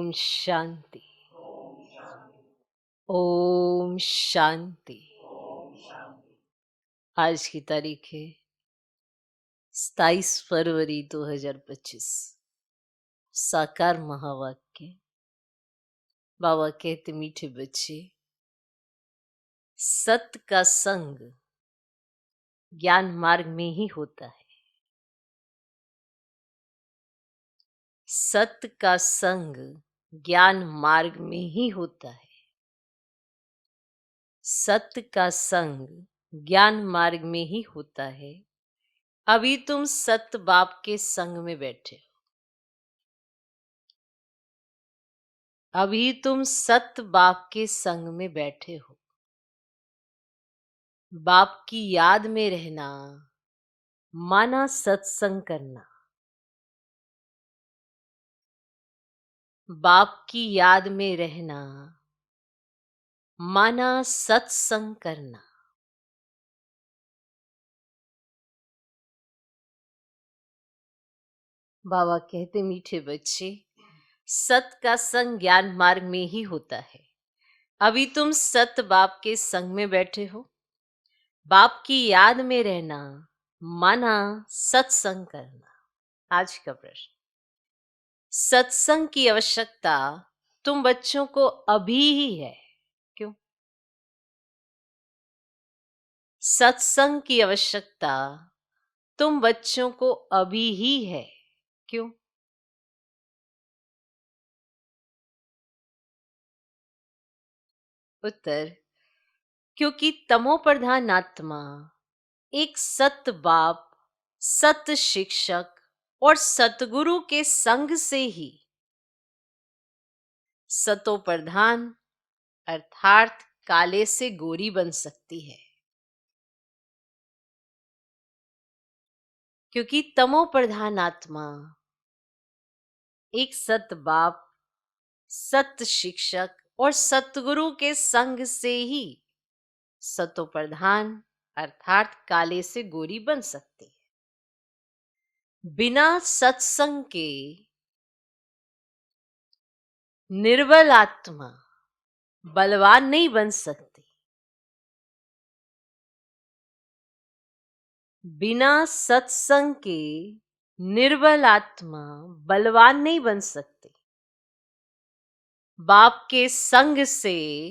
ओम शांति। ओम शांति। आज की तारीख है 27 फरवरी 2025। साकार महावाक्य। बाबा कहते, मीठे बच्चे, सत्य का संग ज्ञान मार्ग में ही होता है। सत्य का संग ज्ञान मार्ग में ही होता है। सत्य का संग ज्ञान मार्ग में ही होता है। अभी तुम सत्य बाप के संग में बैठे हो। अभी तुम सत्य बाप के संग में बैठे हो। बाप की याद में रहना माना सत्संग करना। बाप की याद में रहना माना सत्संग करना। बाबा कहते, मीठे बच्चे, सत्य का संग ज्ञान मार्ग में ही होता है। अभी तुम सत्य बाप के संग में बैठे हो। बाप की याद में रहना माना सत्संग करना। आज का प्रश्न, सत्संग की आवश्यकता तुम बच्चों को अभी ही है, क्यों? सत्संग की आवश्यकता तुम बच्चों को अभी ही है, क्यों? उत्तर, क्योंकि तमो प्रधान आत्मा एक सत्य बाप, सत्य शिक्षक और सतगुरु के संग से ही सतो प्रधान अर्थात काले से गोरी बन सकती है। क्योंकि तमो प्रधान आत्मा एक सत्य बाप, सत्य शिक्षक और सतगुरु के संग से ही सतो प्रधान अर्थात काले से गोरी बन सकती है। बिना सत्संग के निर्बल आत्मा बलवान नहीं बन सकती। बिना सत्संग के निर्बल आत्मा बलवान नहीं बन सकती। बाप के संग से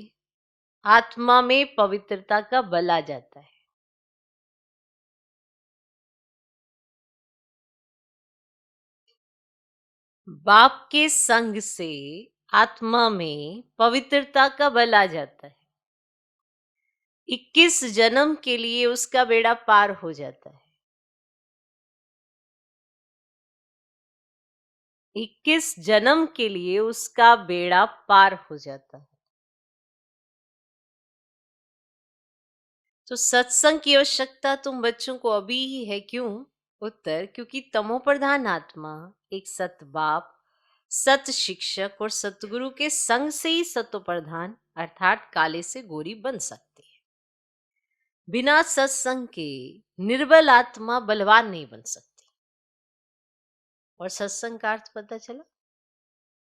आत्मा में पवित्रता का बल आ जाता है। बाप के संग से आत्मा में पवित्रता का बल आ जाता है। 21 जन्म के लिए उसका बेड़ा पार हो जाता है। 21 जन्म के लिए उसका बेड़ा पार हो जाता है। तो सत्संग की आवश्यकता तुम बच्चों को अभी ही है, क्यों? उत्तर, क्योंकि तमो प्रधान आत्मा एक सत बाप, सत शिक्षक और सतगुरु के संग से ही सतो प्रधान अर्थात काले से गोरी बन सकती है। बिना सत्संग के निर्बल आत्मा बलवान नहीं बन सकती। और सत्संग का अर्थ पता चला?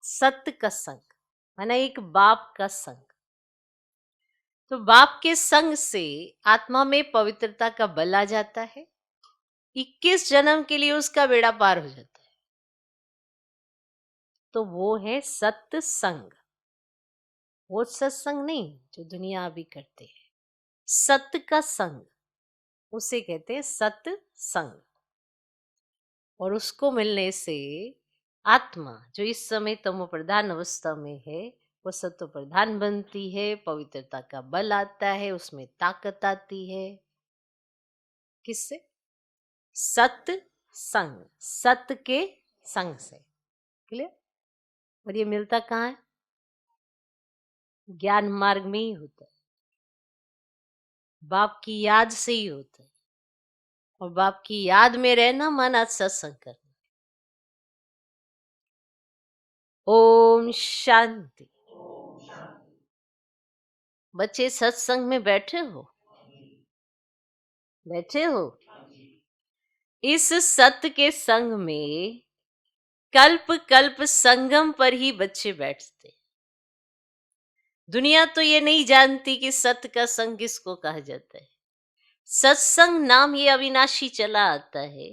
सत्य का संग, माना एक बाप का संग। तो बाप के संग से आत्मा में पवित्रता का बल आ जाता है। 21 जन्म के लिए उसका बेड़ा पार हो जाता है। तो वो है सत्य संग। वो सत्संग नहीं जो दुनिया अभी करते हैं। सत्य का संग, उसे कहते हैं सत्य संग। और उसको मिलने से आत्मा जो इस समय तमो प्रधान अवस्था में है, वो सत्व प्रधान बनती है। पवित्रता का बल आता है, उसमें ताकत आती है। किससे? सत्य संग, सत्य के संग से। क्लियर? और ये मिलता कहाँ है? ज्ञान मार्ग में ही होता है। बाप की याद से ही होता है। और बाप की याद में रहना माना सत्संग करना। ओम शांति। बच्चे सत्संग में बैठे हो? बैठे हो? इस सत्य के संग में कल्प कल्प संगम पर ही बच्चे बैठते। दुनिया तो ये नहीं जानती कि सत्य का संग किसको कहा जाता है। सत्संग नाम ये अविनाशी चला आता है।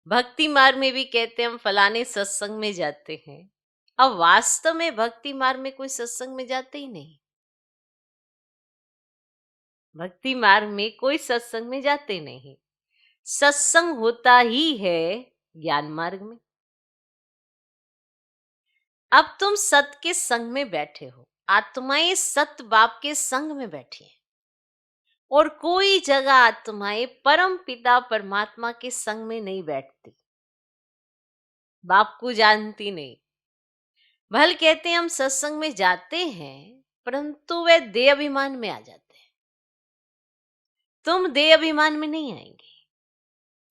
भक्ति मार्ग में भी कहते हैं हम फलाने सत्संग में जाते हैं। अब वास्तव में भक्ति मार्ग में कोई सत्संग में जाते ही नहीं। भक्ति मार्ग में कोई सत्संग में जाते नहीं। सत्संग होता ही है ज्ञान मार्ग में। अब तुम सत्य के संग में बैठे हो, आत्माएं सत्य बाप के संग में बैठी हैं। और कोई जगह आत्माएं परम पिता परमात्मा के संग में नहीं बैठती, बाप को जानती नहीं। भल कहते हैं हम सत्संग में जाते हैं, परंतु वे देह अभिमान में आ जाते हैं। तुम देह अभिमान में नहीं आएंगे।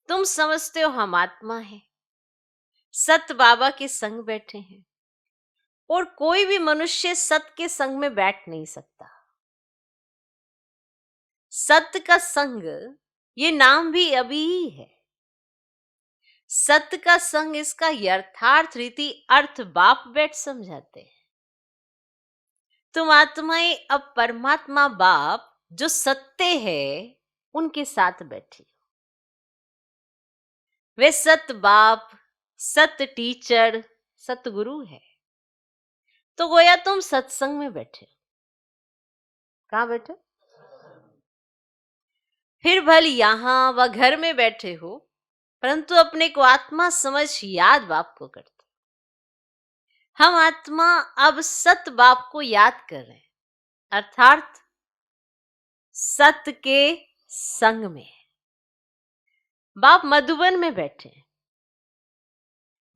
तुम समझते हो हम आत्मा है, सत्य बाबा के संग बैठे हैं। और कोई भी मनुष्य सत्य के संग में बैठ नहीं सकता। सत्य का संग ये नाम भी अभी ही है। सत्य का संग इसका यथार्थ रीति अर्थ बाप बैठ समझाते हैं। तुम आत्माएं अब परमात्मा बाप जो सत्य है उनके साथ बैठी हो। वे सत्य बाप, सत्य टीचर, सत्य गुरु है। तो गोया तुम सत्संग में बैठे। कहां बैठे? फिर भल यहां व घर में बैठे हो, परंतु अपने को आत्मा समझ याद बाप को करते। हम आत्मा अब सत्य बाप को याद कर रहे हैं, अर्थात सत्य के संग में। बाप मधुबन में बैठे हैं।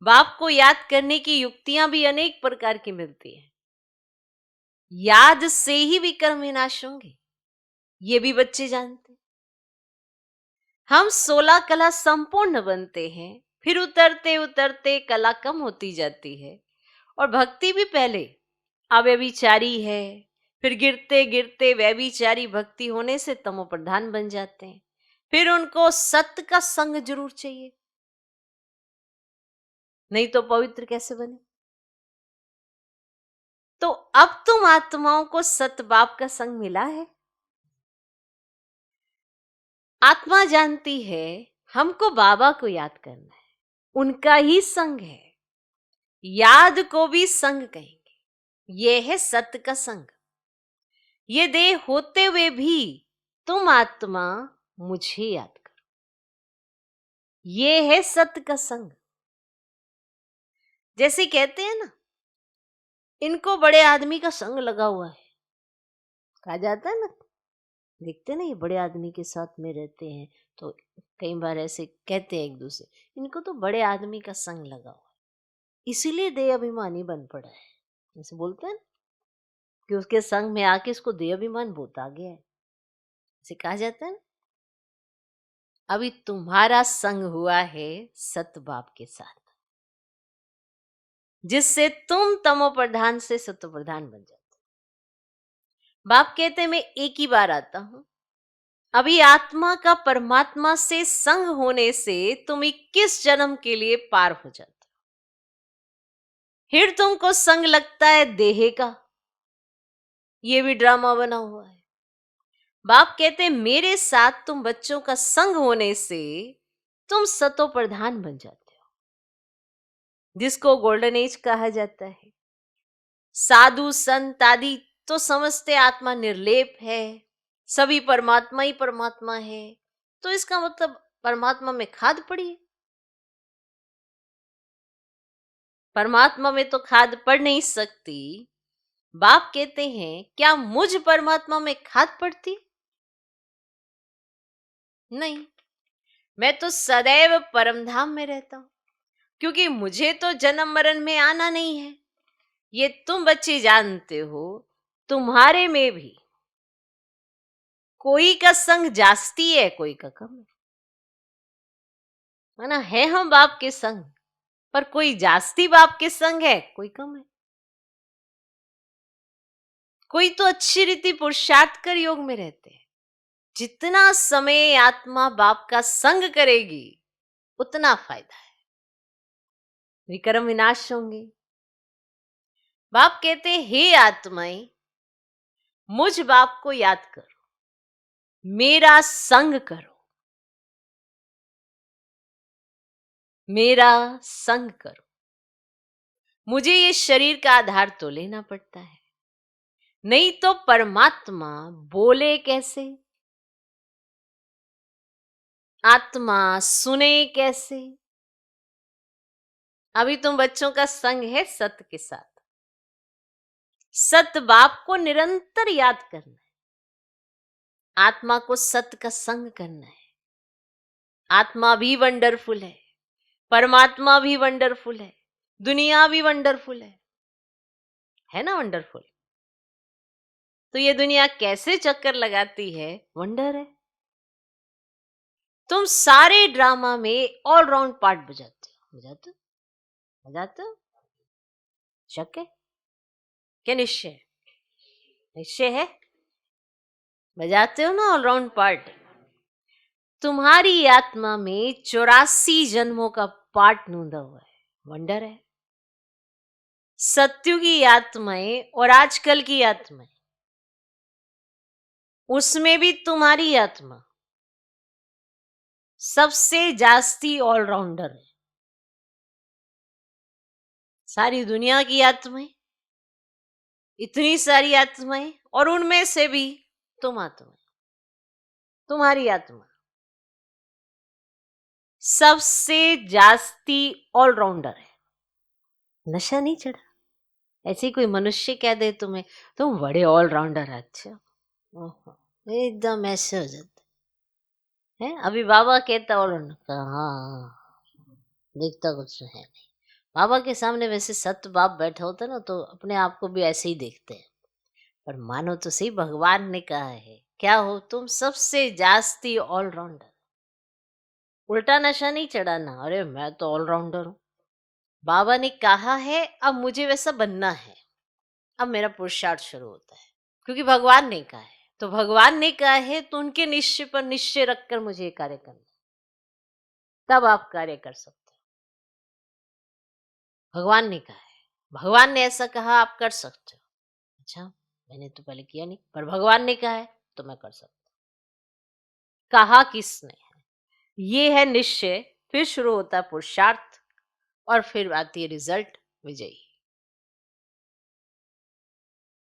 बाप को याद करने की युक्तियां भी अनेक प्रकार की मिलती हैं। याद से ही विकर्म विनाश होंगे, ये भी बच्चे जानते। हम 16 कला संपूर्ण बनते हैं, फिर उतरते उतरते कला कम होती जाती है। और भक्ति भी पहले अव्यभिचारी है, फिर गिरते गिरते व्यभिचारी भक्ति होने से तमो प्रधान बन जाते हैं। फिर उनको सत्य का संग जरूर चाहिए, नहीं तो पवित्र कैसे बने। तो अब तुम आत्माओं को सत्य बाप का संग मिला है। आत्मा जानती है हमको बाबा को याद करना है, उनका ही संग है। याद को भी संग कहेंगे। ये है सत्य का संग। ये देह होते हुए भी तुम आत्मा मुझे याद करो, ये है सत्य का संग। जैसे कहते हैं ना, इनको बड़े आदमी का संग लगा हुआ है, कहा जाता है ना। देखते ना, ये बड़े आदमी के साथ में रहते हैं तो कई बार ऐसे कहते हैं एक दूसरे, इनको तो बड़े आदमी का संग लगा हुआ है, इसीलिए देह अभिमानी बन पड़ा है। ऐसे बोलते हैं ना कि उसके संग में आके इसको देह अभिमान बहुत आ गया है, ऐसे कहा जाता है ना। अभी तुम्हारा संग हुआ है सत्य बाप के साथ, जिससे तुम तमो प्रधान से सत्व प्रधान बन जाते। बाप कहते मैं एक ही बार आता हूं। अभी आत्मा का परमात्मा से संग होने से तुम 21 जन्म के लिए पार हो जाते हो। फिर तुमको संग लगता है देह का, ये भी ड्रामा बना हुआ है। बाप कहते मेरे साथ तुम बच्चों का संग होने से तुम सतो प्रधान बन जाते हो, जिसको गोल्डन एज कहा जाता है। साधु संत आदि तो समझते आत्मा निर्लेप है, सभी परमात्मा ही परमात्मा है, तो इसका मतलब परमात्मा में खाद पड़ी है। परमात्मा में तो खाद पड़ नहीं सकती। बाप कहते हैं क्या मुझ परमात्मा में खाद पड़ती? नहीं, मैं तो सदैव परमधाम में रहता हूं, क्योंकि मुझे तो जन्म मरण में आना नहीं है। ये तुम बच्चे जानते हो, तुम्हारे में भी कोई का संग जास्ती है, कोई का कम है ना। है हम बाप के संग, पर कोई जास्ती बाप के संग है, कोई कम है। कोई तो अच्छी रीति पुरुषार्थ कर योग में रहते हैं। जितना समय आत्मा बाप का संग करेगी उतना फायदा है। विक्रम विनाश होंगे। बाप कहते हैं, हे आत्माएं, मुझ बाप को याद करो, मेरा संग करो, मेरा संग करो। मुझे ये शरीर का आधार तो लेना पड़ता है, नहीं तो परमात्मा बोले कैसे, आत्मा सुने कैसे। अभी तुम बच्चों का संग है सत्य के साथ, सत्य बाप को निरंतर याद करना है, आत्मा को सत्य का संग करना है। आत्मा भी वंडरफुल है, परमात्मा भी वंडरफुल है, दुनिया भी वंडरफुल है ना वंडरफुल। तो ये दुनिया कैसे चक्कर लगाती है, वंडर है। तुम सारे ड्रामा में ऑलराउंड पार्ट बजाते हो, बजाते हो। शक है क्या, निश्चय है? निश्चय है, बजाते हो ना ऑलराउंड पार्ट। तुम्हारी आत्मा में 84 जन्मों का पार्ट नूंदा हुआ है, वंडर है। सत्युगी आत्माएं और आजकल की आत्माएं, उसमें भी तुम्हारी आत्मा सबसे जास्ती ऑलराउंडर है। सारी दुनिया की आत्माएं, इतनी सारी आत्माएं, और उनमें से भी तुम आत्मा, तुम्हारी आत्मा सबसे जास्ती ऑलराउंडर है। नशा नहीं चढ़ा? ऐसे ही कोई मनुष्य कह दे तुम्हें तुम बड़े ऑलराउंडर है, अच्छा एकदम ऐसे हो जाते हैं। अभी बाबा कहता ऑलराउंडर, हाँ दिखता कुछ है नहीं। बाबा के सामने वैसे सत्य बाप बैठा होता ना तो अपने आप को भी ऐसे ही देखते हैं। पर मानो तो सही, भगवान ने कहा है क्या हो तुम, सबसे जास्ती ऑलराउंडर। उल्टा नशा नहीं चढ़ाना, अरे मैं तो ऑलराउंडर हूं। बाबा ने कहा है अब मुझे वैसा बनना है, अब मेरा पुरुषार्थ शुरू होता है, क्योंकि भगवान ने कहा है। तो भगवान ने कहा है तो उनके निश्चय पर निश्चय रखकर मुझे ये कार्य करना है, तब आप कार्य कर सकते हो। भगवान ने कहा है, भगवान ने ऐसा कहा, आप कर सकते हो। अच्छा मैंने तो पहले किया नहीं, पर भगवान ने कहा है तो मैं कर सकता हूं। कहा किसने है, ये है निश्चय। फिर शुरू होता है पुरुषार्थ, और फिर आती है रिजल्ट, विजयी।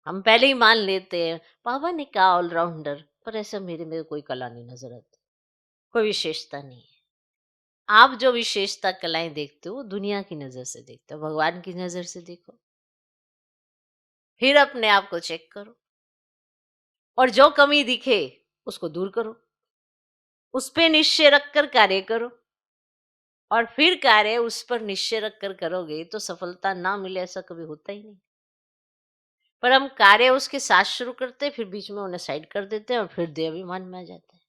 हम पहले ही मान लेते हैं बाबा ने कहा ऑलराउंडर, पर ऐसा मेरे में कोई कला नहीं नजर आती, कोई विशेषता नहीं है। आप जो विशेषता कलाएं देखते हो दुनिया की नजर से देखते हो, भगवान की नजर से देखो। फिर अपने आप को चेक करो, और जो कमी दिखे उसको दूर करो, उस पे निश्चय रखकर कार्य करो। और फिर कार्य उस पर निश्चय रखकर करोगे तो सफलता ना मिले ऐसा कभी होता ही नहीं। पर हम कार्य उसके साथ शुरू करते हैं, फिर बीच में उन्हें साइड कर देते हैं और फिर देह अभिमान में आ जाते हैं,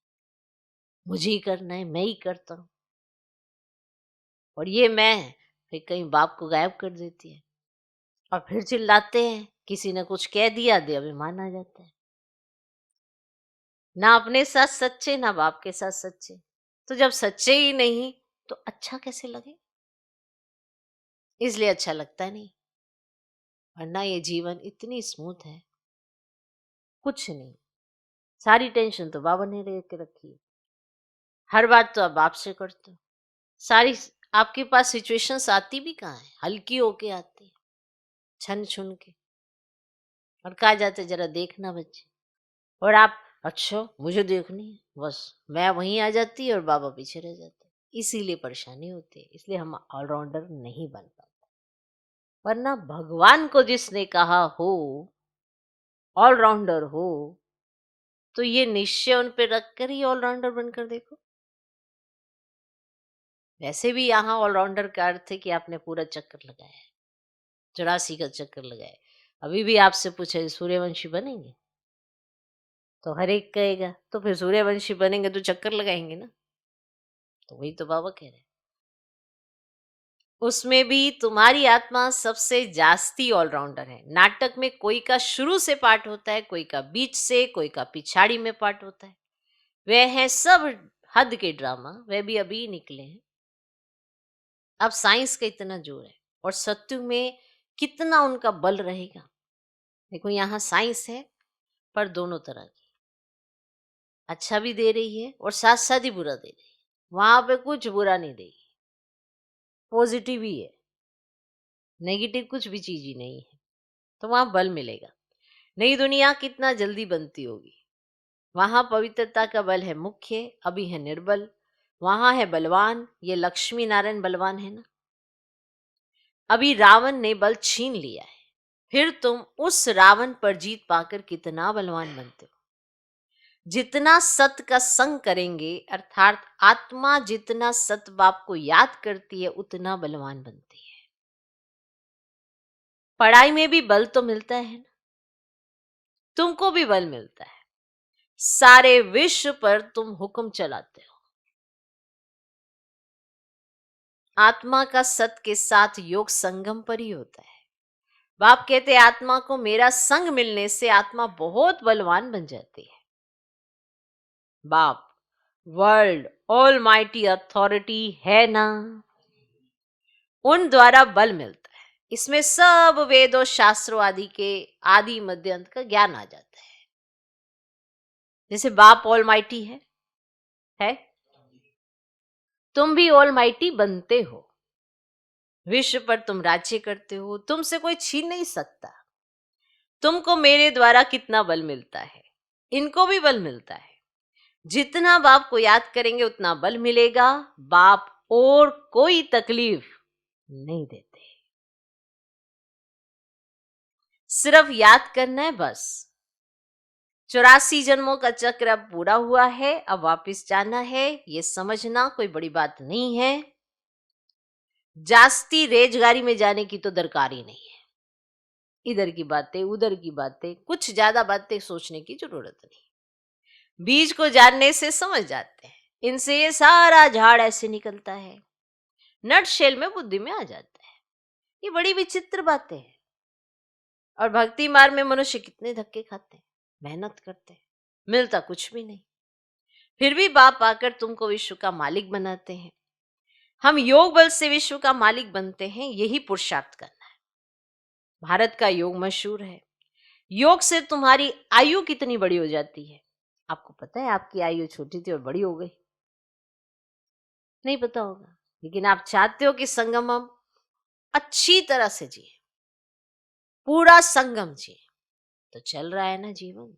मुझे ही करना है, मैं ही करता हूं। और ये मैं फिर कहीं बाप को गायब कर देती है, और फिर चिल्लाते हैं, किसी ने कुछ कह दिया, दे अभिमान आ जाता है। ना अपने साथ सच्चे, ना बाप के साथ सच्चे। तो जब सच्चे ही नहीं तो अच्छा कैसे लगे, इसलिए अच्छा लगता नहीं। वरना ये जीवन इतनी स्मूथ है, कुछ नहीं। सारी टेंशन तो बाबा ने लेके रखी है, हर बात तो आप बाप से करते हो। सारी आपके पास सिचुएशंस आती भी कहाँ है, हल्की होके आती है, छन छुन के। और कहा जाते जरा देखना बच्चे, और आप अच्छा मुझे देखनी है, बस मैं वहीं आ जाती और बाबा पीछे रह जाते। इसीलिए परेशानी होती है, इसलिए हम ऑलराउंडर नहीं बन पाते। वरना भगवान को जिसने कहा हो ऑलराउंडर हो, तो ये निश्चय उन पे रखकर ही ऑलराउंडर बनकर देखो। वैसे भी यहाँ ऑलराउंडर का अर्थ है कि आपने पूरा चक्कर लगाया है, 84 का चक्कर लगाया है। अभी भी आपसे पूछे सूर्यवंशी बनेंगे, तो हर एक कहेगा तो फिर सूर्यवंशी बनेंगे तो चक्कर लगाएंगे ना। तो वही तो बाबा कह रहे हैं, उसमें भी तुम्हारी आत्मा सबसे जास्ती ऑलराउंडर है। नाटक में कोई का शुरू से पार्ट होता है, कोई का बीच से, कोई का पिछाड़ी में पार्ट होता है। वह है सब हद के ड्रामा, वह भी अभी निकले हैं। अब साइंस का इतना जोर है, और सत्युग में कितना उनका बल रहेगा। देखो यहाँ साइंस है, पर दोनों तरह की, अच्छा भी दे रही है और साथ साथ ही बुरा दे रही है। वहां पे कुछ बुरा नहीं देगी, पॉजिटिव ही है, नेगेटिव कुछ भी चीज ही नहीं है। तो वहां बल मिलेगा। नई दुनिया कितना जल्दी बनती होगी। वहां पवित्रता का बल है मुख्य, अभी है निर्बल। वहां है बलवान, ये लक्ष्मी नारायण बलवान है ना। अभी रावण ने बल छीन लिया है, फिर तुम उस रावण पर जीत पाकर कितना बलवान बनते हो। जितना सत्य का संग करेंगे, अर्थात आत्मा जितना सत्य बाप को याद करती है, उतना बलवान बनती है। पढ़ाई में भी बल तो मिलता है ना, तुमको भी बल मिलता है। सारे विश्व पर तुम हुक्म चलाते हो। आत्मा का सत्य के साथ योग संगम पर ही होता है। बाप कहते हैं आत्मा को मेरा संग मिलने से आत्मा बहुत बलवान बन जाती है। बाप वर्ल्ड ऑल माइटी अथॉरिटी है ना, उन द्वारा बल मिलता है। इसमें सब वेदों शास्त्रों आदि के आदि मध्य अंत का ज्ञान आ जाता है। जैसे बाप ऑल माइटी है, तुम भी ऑल माइटी बनते हो। विश्व पर तुम राज्य करते हो, तुमसे कोई छीन नहीं सकता। तुमको मेरे द्वारा कितना बल मिलता है, इनको भी बल मिलता है। जितना बाप को याद करेंगे उतना बल मिलेगा। बाप और कोई तकलीफ नहीं देते, सिर्फ याद करना है बस। 84 जन्मों का चक्र अब पूरा हुआ है, अब वापस जाना है, ये समझना कोई बड़ी बात नहीं है। जास्ती रेजगारी में जाने की तो दरकार ही नहीं है। इधर की बातें उधर की बातें, कुछ ज्यादा बातें सोचने की जरूरत नहीं। बीज को जानने से समझ जाते हैं, इनसे ये सारा झाड़ ऐसे निकलता है, नट शेल में बुद्धि में आ जाता है। ये बड़ी विचित्र बातें हैं। और भक्ति मार्ग में मनुष्य कितने धक्के खाते हैं, मेहनत करते हैं, मिलता कुछ भी नहीं। फिर भी बाप आकर तुमको विश्व का मालिक बनाते हैं। हम योग बल से विश्व का मालिक बनते हैं, यही पुरुषार्थ करना है। भारत का योग मशहूर है। योग से तुम्हारी आयु कितनी बड़ी हो जाती है, आपको पता है? आपकी आयु छोटी थी और बड़ी हो गई, नहीं पता होगा। लेकिन आप चाहते हो कि संगम हम अच्छी तरह से जिए, पूरा संगम जिए, तो चल रहा है ना जीवन।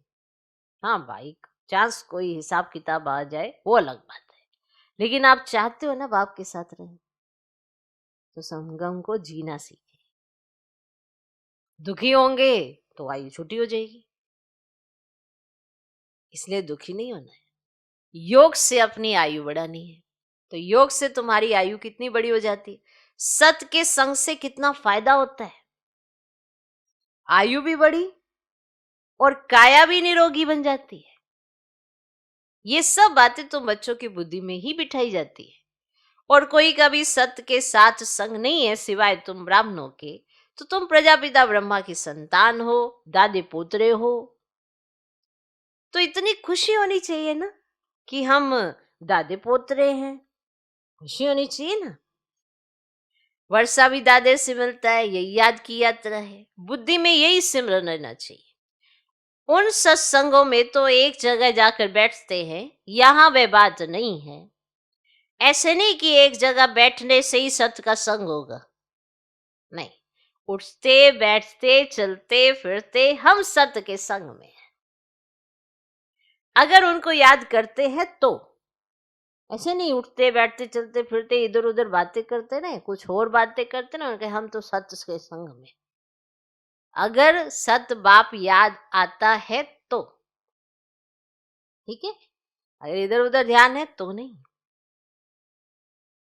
हाँ भाई, चांस कोई हिसाब किताब आ जाए वो अलग बात है, लेकिन आप चाहते हो ना बाप के साथ रहे, तो संगम को जीना सीखे। दुखी होंगे तो आयु छोटी हो जाएगी, इसलिए दुखी नहीं होना है। योग से अपनी आयु बढ़ानी है। तो योग से तुम्हारी आयु कितनी बड़ी हो जाती है। सत्य के संग से कितना फायदा होता है, आयु भी बढ़ी और काया भी निरोगी बन जाती है। ये सब बातें तुम बच्चों की बुद्धि में ही बिठाई जाती है। और कोई कभी सत्य के साथ संग नहीं है सिवाय तुम ब्राह्मणों के, तो तुम प्रजापिता ब्रह्मा की संतान हो, दादे पोतरे हो। तो इतनी खुशी होनी चाहिए ना कि हम दादे पोतरे हैं, खुशी होनी चाहिए ना। वर्षा भी दादे से मिलता है, यही याद की यात्रा है। बुद्धि में यही सिमरन रहना चाहिए। उन सत्संगों में तो एक जगह जाकर बैठते हैं, यहाँ वह बात नहीं है। ऐसे नहीं कि एक जगह बैठने से ही सत्य का संग होगा, नहीं। उठते बैठते चलते फिरते हम सत्य के संग में हैं। अगर उनको याद करते हैं तो, ऐसे नहीं उठते बैठते चलते फिरते इधर उधर बातें करते ना, कुछ और बातें करते ना, हम तो सत्य के संग में। अगर सत्य बाप याद आता है तो ठीक है, अगर इधर उधर ध्यान है तो नहीं।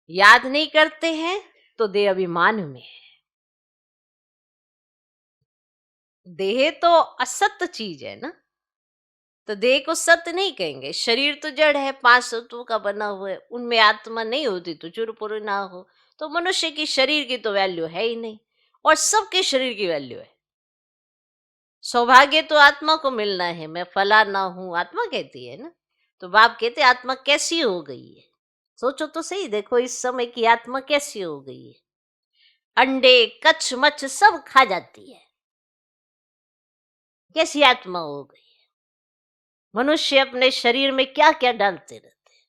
याद नहीं करते हैं तो देह अभिमान में है। देह तो असत्य चीज है ना, तो देह को सत्य नहीं कहेंगे। शरीर तो जड़ है, 5 तत्वों का बना हुआ है, उनमें आत्मा नहीं होती तो चूर ना हो। तो मनुष्य की शरीर की तो वैल्यू है ही नहीं, और सबके शरीर की वैल्यू है। सौभाग्य तो आत्मा को मिलना है, मैं फला ना हूं, आत्मा कहती है ना। तो बाप कहते आत्मा कैसी हो गई है, सोचो तो सही, देखो इस समय की आत्मा कैसी हो गई है। अंडे कच्छ मच्छ सब खा जाती है। कैसी आत्मा हो गई। मनुष्य अपने शरीर में क्या क्या डालते रहते हैं।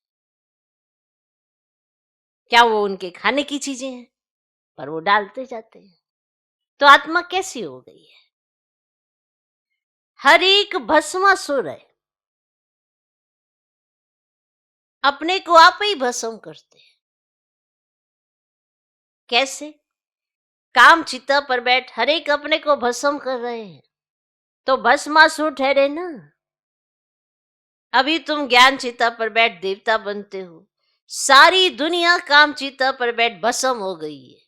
क्या वो उनके खाने की चीजें हैं, पर वो डालते जाते हैं। तो आत्मा कैसी हो गई है। हर एक भस्मासुर है, अपने को आप ही भस्म करते हैं। कैसे। काम चिता पर बैठ हर एक अपने को भस्म कर रहे हैं, तो भस्मासुर ठहरे ना। अभी तुम ज्ञान चिता पर बैठ देवता बनते हो, सारी दुनिया काम चिता पर बैठ भस्म हो गई है,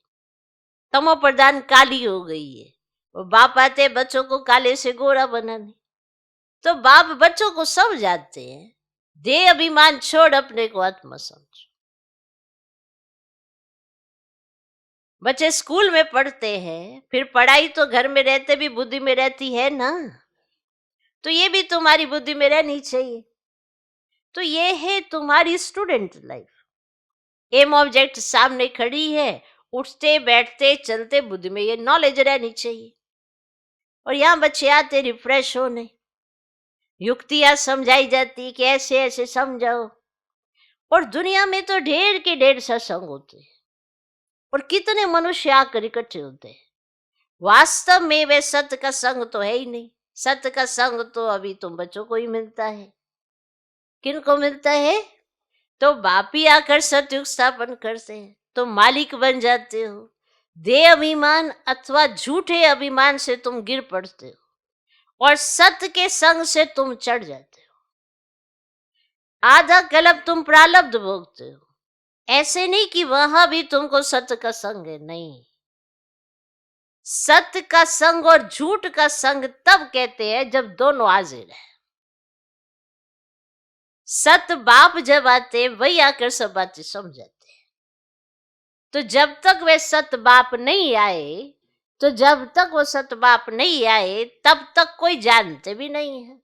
तमो प्रधान काली हो गई है। वो बाप आते बच्चों को काले से गोरा बनाने, तो बाप बच्चों को सब जानते हैं। देह अभिमान छोड़ अपने को आत्मा समझो। बच्चे स्कूल में पढ़ते हैं, फिर पढ़ाई तो घर में रहते भी बुद्धि में रहती है ना, तो ये भी तुम्हारी बुद्धि में रहनी चाहिए। तो ये है तुम्हारी स्टूडेंट लाइफ। एम ऑब्जेक्ट सामने खड़ी है, उठते बैठते चलते बुद्धि में ये नॉलेज रहनी चाहिए। और यहाँ बच्चे आते रिफ्रेश होने, युक्तियां समझाई जाती कि ऐसे ऐसे समझाओ। और दुनिया में तो ढेर के ढेर सत्संग होते हैं, और कितने मनुष्य आकर इकट्ठे होते हैं। वास्तव में वे सत्य का संग तो है ही नहीं। सत्य का संग तो अभी तुम बच्चों को ही मिलता है। किन को मिलता है। तो बाप ही आकर सतयुग स्थापन करते हैं, तो मालिक बन जाते हो। देह अभिमान अथवा झूठे अभिमान से तुम गिर पड़ते हो, और सत्य के संग से तुम चढ़ जाते हो। आधा कल्प तुम प्रारब्ध भोगते हो। ऐसे नहीं कि वहां भी तुमको सत्य का संग है, नहीं। सत्य का संग और झूठ का संग तब कहते हैं जब दोनों हाजिर है। सत्य बाप जब आते वही आकर सब बातें समझाते हैं। तो जब तक वे सत्य बाप नहीं आए, तब तक कोई जानते भी नहीं है।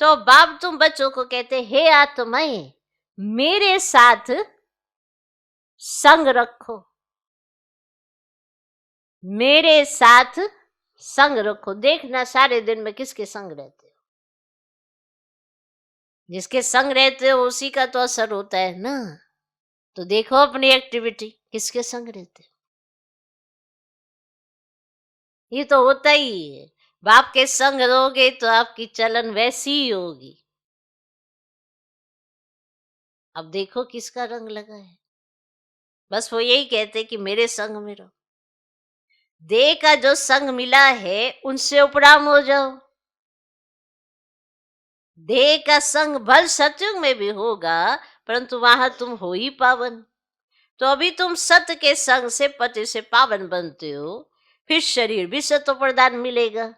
तो बाप तुम बच्चों को कहते, हे आत्माएं मेरे साथ संग रखो, मेरे साथ संग रखो। देखना सारे दिन में किसके संग रहते हो। जिसके संग रहते हो उसी का तो असर होता है ना। तो देखो अपनी एक्टिविटी, किसके संग रहते हो। ये तो होता ही है। बाप के संग रहोगे तो आपकी चलन वैसी ही होगी। अब देखो किसका रंग लगा है। बस वो यही कहते कि मेरे संग में रहो। देह का जो संग मिला है उनसे उपराम हो जाओ। देह का संग भल सतयुग में भी होगा, परंतु वहां तुम हो ही पावन। तो अभी तुम सत्य के संग से पति से पावन बनते हो, फिर शरीर भी सत्व प्रदान मिलेगा,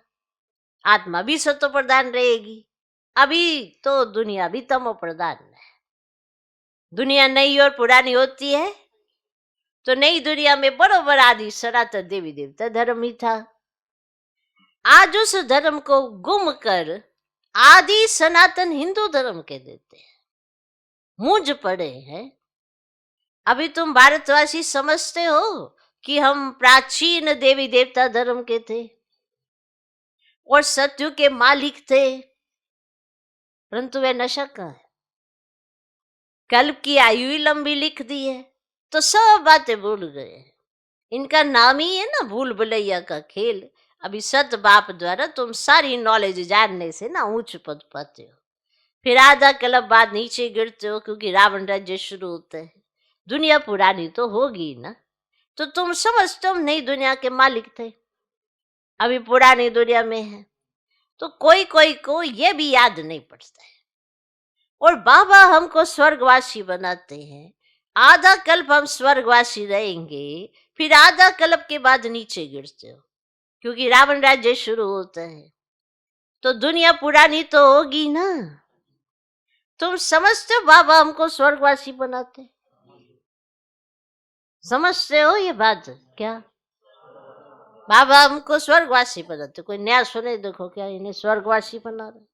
आत्मा भी सत्व प्रदान रहेगी। अभी तो दुनिया भी तमो प्रदान है। दुनिया नई और पुरानी होती है, तो नई दुनिया में बरोबर आदि सनातन देवी देवता धर्म ही था। आज उस धर्म को गुम कर आदि सनातन हिंदू धर्म के देते हैं, मूंझ पड़े हैं। अभी तुम भारतवासी समझते हो कि हम प्राचीन देवी देवता धर्म के थे और सत्यु के मालिक थे, परंतु वे नशा का है। कल्प की आयु ही लंबी लिख दी है, तो सब बातें भूल गए। इनका नाम ही है ना भूल भुलैया का खेल। अभी सत बाप द्वारा तुम सारी नॉलेज जानने से ना ऊंच पद पाते हो, फिर आधा कल्प बाद नीचे गिरते हो, क्योंकि रावण राज्य शुरू होता है। दुनिया पुरानी तो होगी ना, तो तुम समझते हो नई दुनिया के मालिक थे, अभी पुरानी दुनिया में है। तो कोई कोई को ये भी याद नहीं पड़ता है। और बाबा हमको स्वर्गवासी बनाते हैं। आधा कल्प हम स्वर्गवासी रहेंगे, फिर आधा कल्प के बाद नीचे गिरते हो, क्योंकि रावण राज्य शुरू होता है। तो दुनिया पुरानी तो होगी ना। तुम समझते हो बाबा हमको स्वर्गवासी बनाते, समझते हो ये बात क्या। बाबा हमको स्वर्गवासी बनाते। कोई नया सुने देखो क्या इन्हें स्वर्गवासी बना रहे।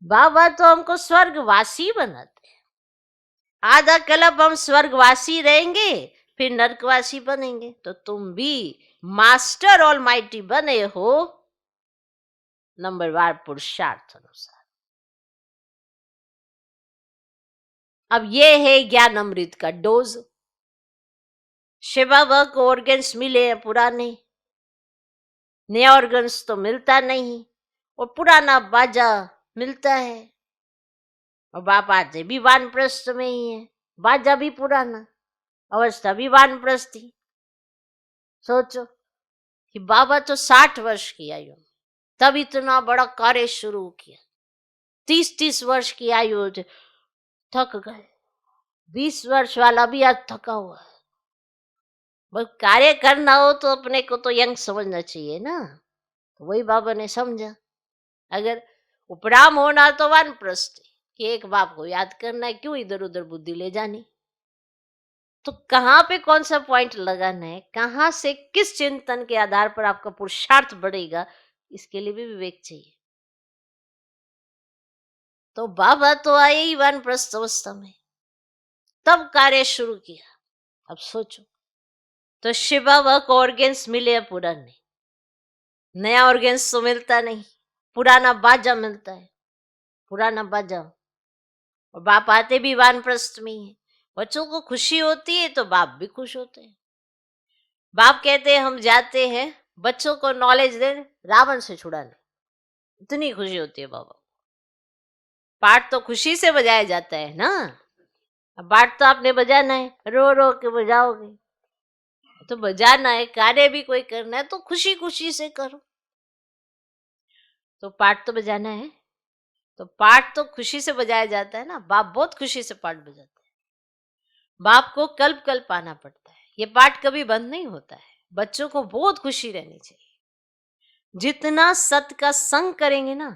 बाबा तो हमको स्वर्गवासी बनाते। आधा कल्प हम स्वर्गवासी रहेंगे, फिर नरकवासी बनेंगे, तो तुम भी मास्टर ऑलमाइटी बने हो नंबरवार पुरुषार्थ अनुसार। अब ये है ज्ञान अमृत का डोज। शिवा वर्क ऑर्गन्स मिले हैं पुराने, नया ऑर्गन्स तो मिलता नहीं, और पुराना बाजा मिलता है। और बाप आते भी वानप्रस्थ में ही है, बाजा भी पुराना, अवस्था भी वानप्रस्थ थी। सोचो कि बाबा तो 60 वर्ष की आयु में तब इतना बड़ा कार्य शुरू किया, 30-30 वर्ष की आयु थक गए, 20 वर्ष वाला भी आज थका हुआ है। बस कार्य करना हो तो अपने को तो यंग समझना चाहिए ना, तो वही बाबा ने समझा। अगर उपराम होना तो वानप्रस्थ कि एक बाप को याद करना है, क्यों इधर उधर बुद्धि ले जानी। तो कहाँ पे कौन सा पॉइंट लगाना है, कहाँ से किस चिंतन के आधार पर आपका पुरुषार्थ बढ़ेगा, इसके लिए भी विवेक चाहिए। तो बाबा तो आए ही वानप्रस्थ अवस्था में, तब कार्य शुरू किया। अब सोचो, तो शिवा वर्क ऑर्गन्स मिले हैं पुराने, नया ऑर्गन्स तो मिलता नहीं, पुराना बाजा मिलता है, पुराना बाजा। और बाप आते भी वानप्रस्थ में ही है। बच्चों को खुशी होती है तो बाप भी खुश होते हैं। बाप कहते हैं हम जाते हैं बच्चों को नॉलेज दे रावण से छुड़ाने, इतनी खुशी होती है बाबा। पाठ तो खुशी से बजाया जाता है ना, अब पाठ तो आपने बजाना है, रो रो के बजाओगे तो बजाना है, कार्य भी कोई करना है तो खुशी खुशी से करो। तो पाठ तो बजाना है, तो पाठ तो खुशी से बजाया जाता है ना। बाप बहुत खुशी से पाठ बजाते हैं, बाप को कल्प कल्प आना पड़ता है, ये पाठ कभी बंद नहीं होता है। बच्चों को बहुत खुशी रहनी चाहिए, जितना सत का संग करेंगे ना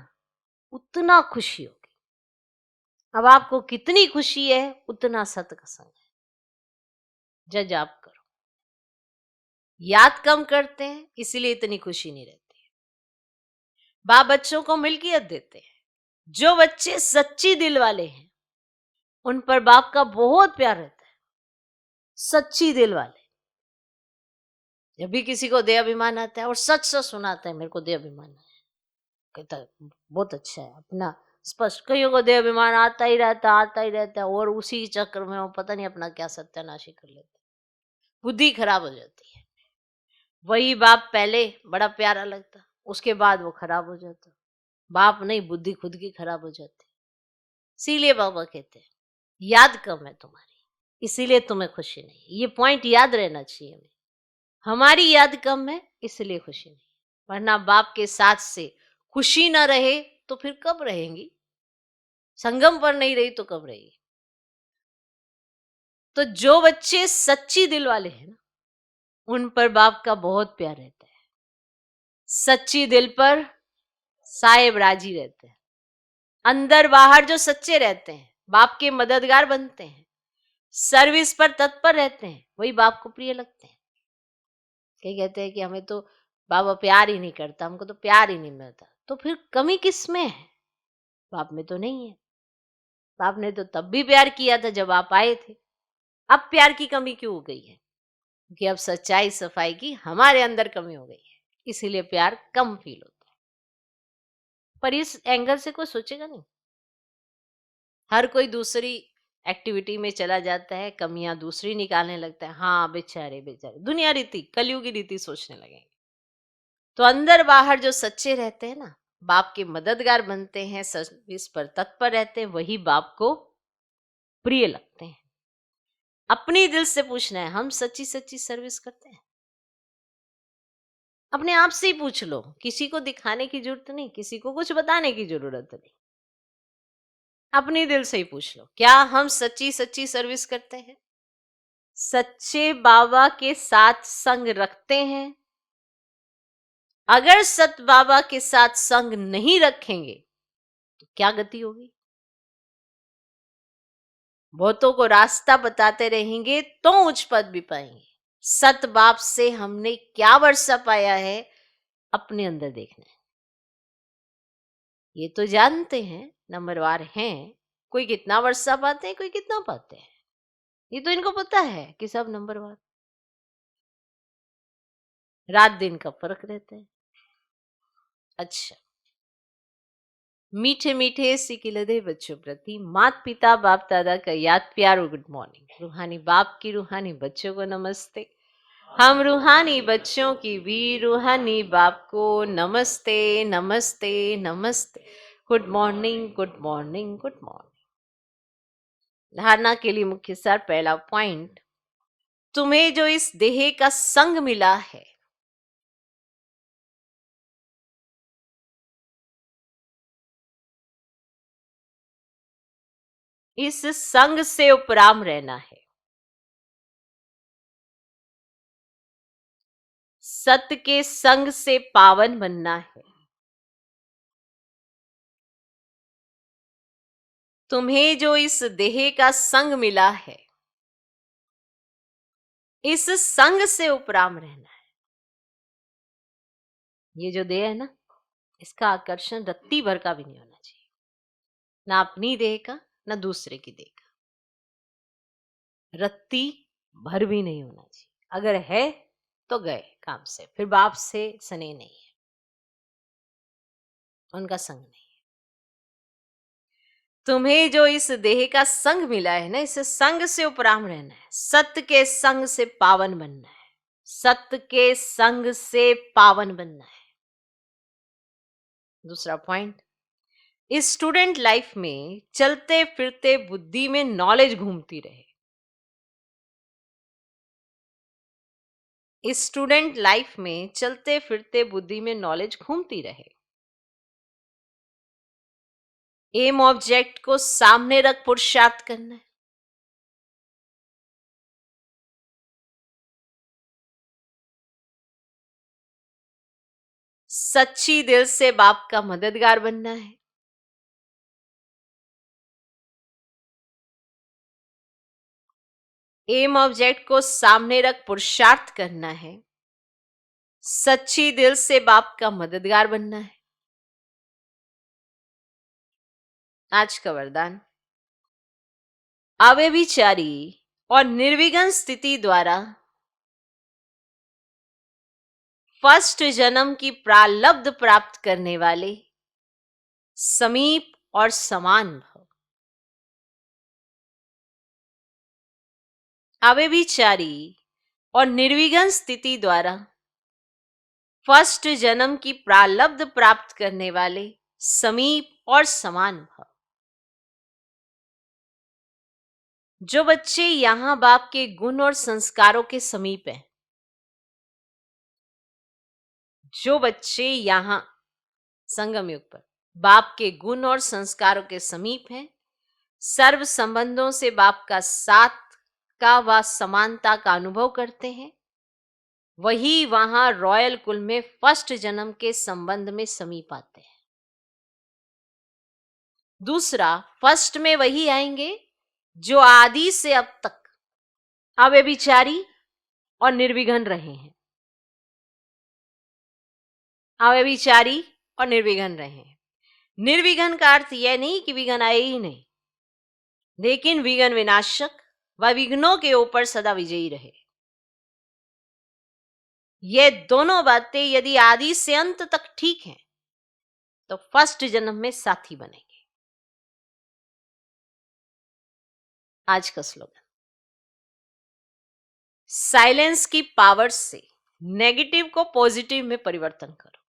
उतना खुशी होगी। अब आपको कितनी खुशी है उतना सत का संग है, जज आप करो। याद कम करते हैं इसीलिए इतनी खुशी नहीं रहती है। बाप बच्चों को मिल्कियत देते हैं, जो बच्चे सच्ची दिल वाले हैं उन पर बाप का बहुत प्यार रहता है। सच्ची दिल वाले, जब भी किसी को देह अभिमान आता है और सच सच सुनाता है, मेरे को देह अभिमान है, कहता है बहुत अच्छा है, अपना स्पष्ट। कईयों को देह अभिमान आता ही रहता है और उसी चक्कर में वो पता नहीं अपना क्या सत्यानाशी कर लेते, बुद्धि खराब हो जाती है। वही बाप पहले बड़ा प्यारा लगता, उसके बाद वो खराब हो जाता। बाप नहीं, बुद्धि खुद की खराब हो जाती। इसीलिए बाबा कहते हैं याद कम है तुम्हारी, इसीलिए तुम्हें खुशी नहीं। ये पॉइंट याद रहना चाहिए हमें, हमारी याद कम है इसलिए खुशी नहीं। वरना बाप के साथ से खुशी ना रहे तो फिर कब रहेंगी, संगम पर नहीं रही तो कब रहेगी। तो जो बच्चे सच्ची दिल वाले हैं ना उन पर बाप का बहुत प्यार रहता है। सच्ची दिल पर साहेब राजी रहते हैं। अंदर बाहर जो सच्चे रहते हैं बाप के मददगार बनते हैं, सर्विस पर तत्पर रहते हैं, वही बाप को प्रिय लगते हैं। कई कहते हैं कि हमें तो बाबा प्यार ही नहीं करता, हमको तो प्यार ही नहीं मिलता। तो फिर कमी किस में है? बाप में तो नहीं है। बाप ने तो तब भी प्यार किया था जब आप आए थे। अब प्यार की कमी क्यों हो गई है? क्योंकि अब सच्चाई सफाई की हमारे अंदर कमी हो गई है, इसीलिए प्यार कम फील होता है। पर इस एंगल से कोई सोचेगा नहीं। हर कोई दूसरी एक्टिविटी में चला जाता है, कमियां दूसरी निकालने लगता है। हाँ बेचारे बेचारे, दुनिया रीति कलयुगी रीति सोचने लगेंगे। तो अंदर बाहर जो सच्चे रहते हैं ना, बाप के मददगार बनते हैं, सर्विस पर तत्पर रहते हैं, वही बाप को प्रिय लगते हैं। अपनी दिल से पूछना है, हम सच्ची सच्ची सर्विस करते हैं? अपने आप से ही पूछ लो, किसी को दिखाने की जरूरत नहीं, किसी को कुछ बताने की जरूरत नहीं। अपनी दिल से ही पूछ लो, क्या हम सच्ची सच्ची सर्विस करते हैं? सच्चे बाबा के साथ संग रखते हैं? अगर सत बाबा के साथ संग नहीं रखेंगे तो क्या गति होगी? बहुतों को रास्ता बताते रहेंगे तो उच्च पद भी पाएंगे। सत बाप से हमने क्या वर्षा पाया है, अपने अंदर देखना है। ये तो जानते हैं नंबरवार हैं, कोई कितना वर्षा पाते हैं, कोई कितना पाते हैं, ये तो इनको पता है कि सब नंबरवार। रात दिन का फर्क रहता है। अच्छा, मीठे मीठे सिकिलदे बच्चों प्रति मात पिता बाप दादा का याद प्यार और गुड मॉर्निंग। रूहानी बाप की रूहानी बच्चों को नमस्ते। हम रूहानी बच्चों की भी रूहानी बाप को नमस्ते नमस्ते नमस्ते। Good morning good morning good morning. धारणा के लिए मुख्य सार, पहला पॉइंट, तुम्हें जो इस देह का संग मिला है, इस संग से उपराम रहना है। सत्य के संग से पावन बनना है। तुम्हें जो इस देह का संग मिला है, इस संग से उपराम रहना है। ये जो देह है ना, इसका आकर्षण रत्ती भर का भी नहीं होना चाहिए, ना अपनी देह का ना दूसरे की देह का, रत्ती भर भी नहीं होना चाहिए। अगर है तो गए काम से, फिर बाप से स्नेह नहीं है, उनका संग नहीं। तुम्हें जो इस देह का संग मिला है ना, इस संग से उपराम रहना है। सत्य के संग से पावन बनना है। सत्य के संग से पावन बनना है। दूसरा पॉइंट, इस स्टूडेंट लाइफ में चलते फिरते बुद्धि में नॉलेज घूमती रहे। इस स्टूडेंट लाइफ में चलते फिरते बुद्धि में नॉलेज घूमती रहे। एम ऑब्जेक्ट को सामने रख पुरुषार्थ करना है। सच्ची दिल से बाप का मददगार बनना है। एम ऑब्जेक्ट को सामने रख पुरुषार्थ करना है। सच्ची दिल से बाप का मददगार बनना है। आज का वरदान, अव्यभिचारी और निर्विघ्न स्थिति द्वारा फर्स्ट जन्म की प्रालब्ध प्राप्त करने वाले समीप और समान भव। अव्यभिचारी और निर्विघ्न स्थिति द्वारा फर्स्ट जन्म की प्रालब्ध प्राप्त करने वाले समीप और समान भव। जो बच्चे यहां बाप के गुण और संस्कारों के समीप हैं, जो बच्चे यहां संगम युग पर बाप के गुण और संस्कारों के समीप हैं, सर्व संबंधों से बाप का साथ का व समानता का अनुभव करते हैं, वही वहां रॉयल कुल में फर्स्ट जन्म के संबंध में समीप आते हैं। दूसरा, फर्स्ट में वही आएंगे जो आदि से अब तक अव्यभिचारी और निर्विघ्न रहे हैं। अव्यभिचारी और निर्विघ्न रहे हैं। निर्विघ्न का अर्थ यह नहीं कि विघ्न आए ही नहीं, लेकिन विघ्न विनाशक व विघ्नों के ऊपर सदा विजयी रहे। ये दोनों बातें यदि आदि से अंत तक ठीक हैं, तो फर्स्ट जन्म में साथी बनेंगे। आज का स्लोगन, साइलेंस की पावर से नेगेटिव को पॉजिटिव में परिवर्तन करो।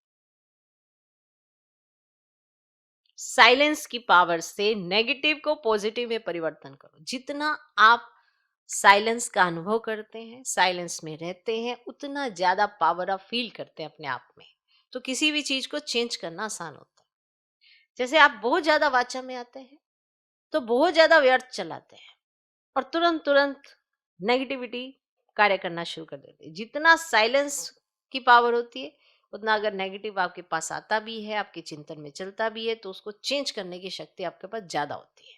साइलेंस की पावर से नेगेटिव को पॉजिटिव में परिवर्तन करो। जितना आप साइलेंस का अनुभव करते हैं, साइलेंस में रहते हैं, उतना ज्यादा पावर आप फील करते हैं अपने आप में। तो किसी भी चीज को चेंज करना आसान होता है। जैसे आप बहुत ज्यादा वाचा में आते हैं तो बहुत ज्यादा व्यर्थ चलाते हैं और तुरंत तुरंत नेगेटिविटी कार्य करना शुरू कर देते हैं। जितना साइलेंस की पावर होती है, उतना अगर नेगेटिव आपके पास आता भी है, आपके चिंतन में चलता भी है, तो उसको चेंज करने की शक्ति आपके पास ज्यादा होती है।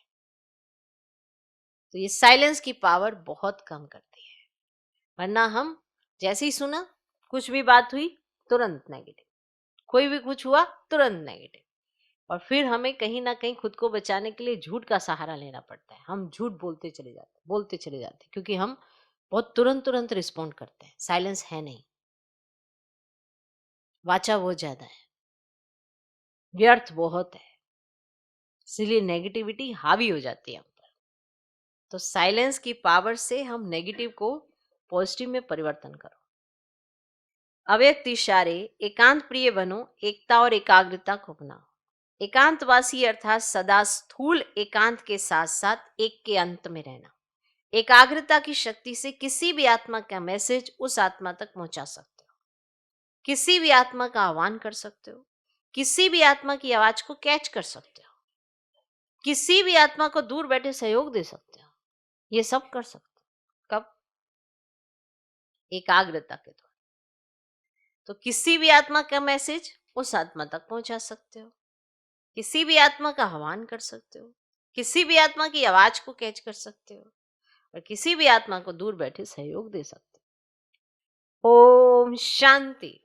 तो ये साइलेंस की पावर बहुत कम करती है। वरना हम जैसे ही सुना, कुछ भी बात हुई, तुरंत नेगेटिव, कोई भी कुछ हुआ तुरंत नेगेटिव, और फिर हमें कहीं ना कहीं खुद को बचाने के लिए झूठ का सहारा लेना पड़ता है। हम झूठ बोलते चले जाते क्योंकि हम बहुत तुरंत तुरंत रिस्पॉन्ड करते हैं। साइलेंस है नहीं। वाचा वो ज्यादा है, व्यर्थ बहुत है, इसीलिए नेगेटिविटी हावी हो जाती है हम पर। तो साइलेंस की पावर से हम नेगेटिव को पॉजिटिव में परिवर्तन करो। अव्यक्त इशारे, एकांत प्रिय बनो, एकता और एकाग्रता को अपनाओ। एकांतवासी अर्थात सदा स्थूल एकांत के साथ साथ एक के अंत में रहना। एकाग्रता की शक्ति से किसी भी आत्मा का मैसेज उस आत्मा तक पहुंचा सकते हो, किसी भी आत्मा का आह्वान कर सकते हो, किसी भी आत्मा की आवाज को कैच कर सकते हो, किसी भी आत्मा को दूर बैठे सहयोग दे सकते हो। ये सब कर सकते हो। कब? एकाग्रता के द्वारा। तो किसी भी आत्मा का मैसेज उस आत्मा तक पहुंचा सकते हो, किसी भी आत्मा का आह्वान कर सकते हो, किसी भी आत्मा की आवाज को कैच कर सकते हो और किसी भी आत्मा को दूर बैठे सहयोग दे सकते हो। ओम शांति।